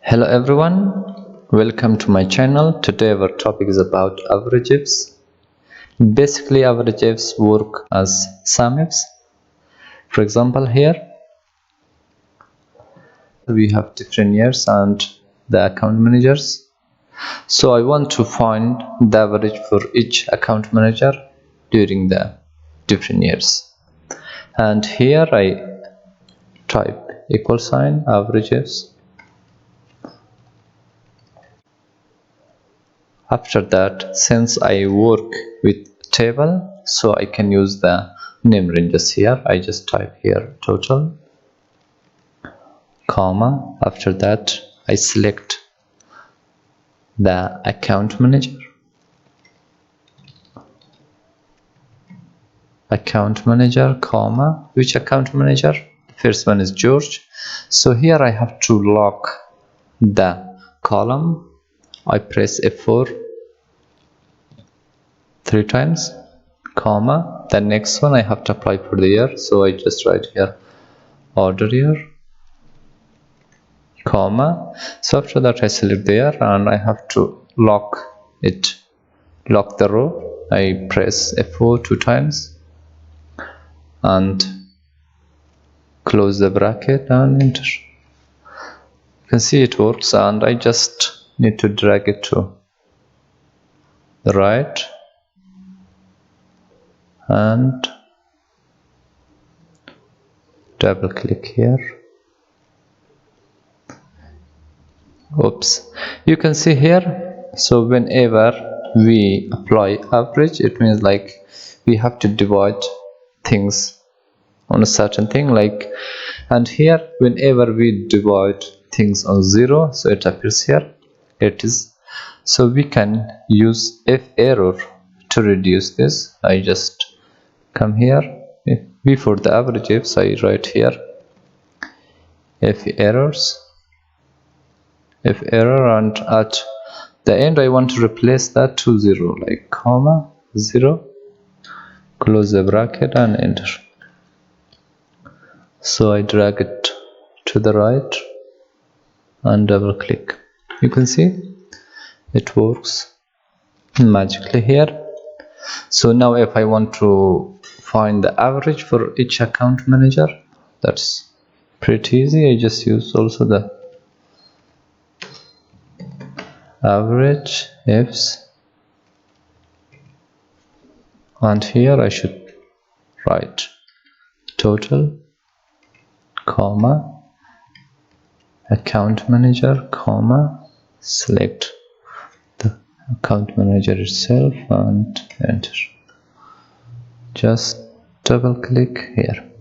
Hello everyone, welcome to my channel. Today our topic is about average ifs. Basically average ifs work as sum ifs. For example, here we have different years and the account managers. So I want to find the average for each account manager during the different years. And here I type equal sign average ifs. After that, since I work with table, so I can use the name ranges here. I just type here total, comma. After that, I select the account manager. Account manager, comma. Which account manager? The first one is George. So here I have to lock the column. I press F4 3 times, comma. The next one I have to apply for the year, so I just write here order year, comma. So after that I select the year and I have to lock the row. I press F4 2 times and close the bracket and enter. You can see it works, and I just need to drag it to the right and double click here. Oops, you can see here. So whenever we apply average, it means like we have to divide things on a certain thing, like, and here whenever we divide things on 0, so it appears here it is. So we can use if error to reduce this. I just come here before the average ifs, I write here if error, and at the end I want to replace that to 0, like comma 0, close the bracket and enter. So I drag it to the right and double click. You can see it works magically here. So now if I want to find the average for each account manager, that's pretty easy. I just use also the average ifs, and here I should write total, comma, account manager, comma, select the account manager itself and enter. Just double click here.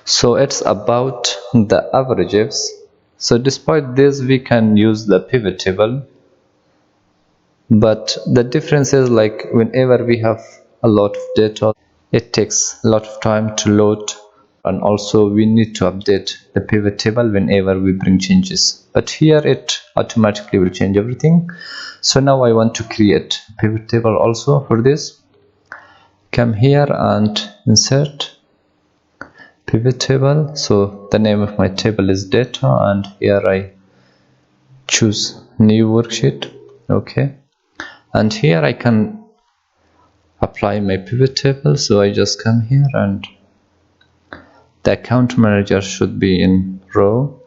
So it's about the average ifs. So despite this we can use the pivot table, but the difference is like whenever we have a lot of data, it takes a lot of time to load, and also we need to update the pivot table whenever we bring changes. But here it automatically will change everything. So now I want to create a pivot table also. For this, come here and insert pivot table. So the name of my table is data, and here I choose new worksheet. Okay, and here I can apply my pivot table. So I just come here and the account manager should be in row,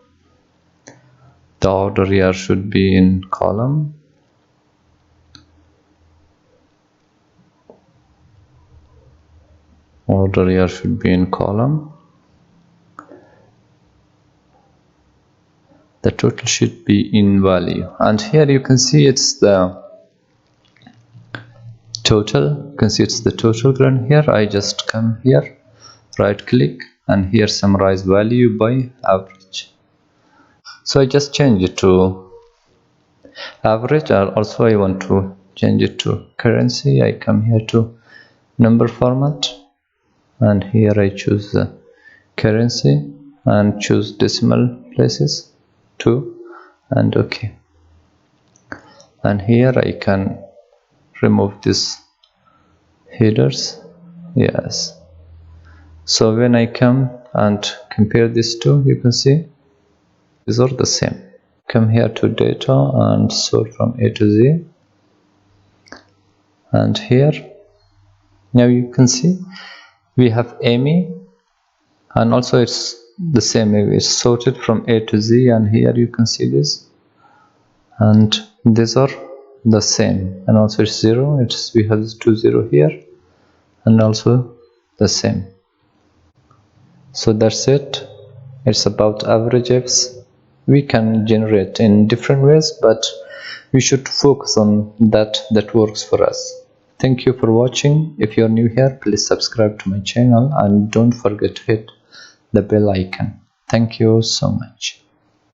the order year should be in column, order year should be in column, the total should be in value, and here you can see it's the total. You can see it's the total run. Here I just come here, right click, and here summarize value by average. So I just change it to average, and also I want to change it to currency. I come here to number format, and here I choose the currency and choose decimal places 2 and OK. And here I can remove this headers. Yes. So when I come and compare these two, you can see these are the same. come here to data and sort from A to Z, and here now you can see we have Amy, and also it's the same, it's sorted from A to Z, and here you can see this, and these are the same, and also it's 0, we have 2 0 here, and also the same. So that's it. It's about averageifs. We can generate in different ways, but we should focus on that works for us. Thank you for watching. If you're new here, please subscribe to my channel and don't forget to hit the bell icon. Thank you so much.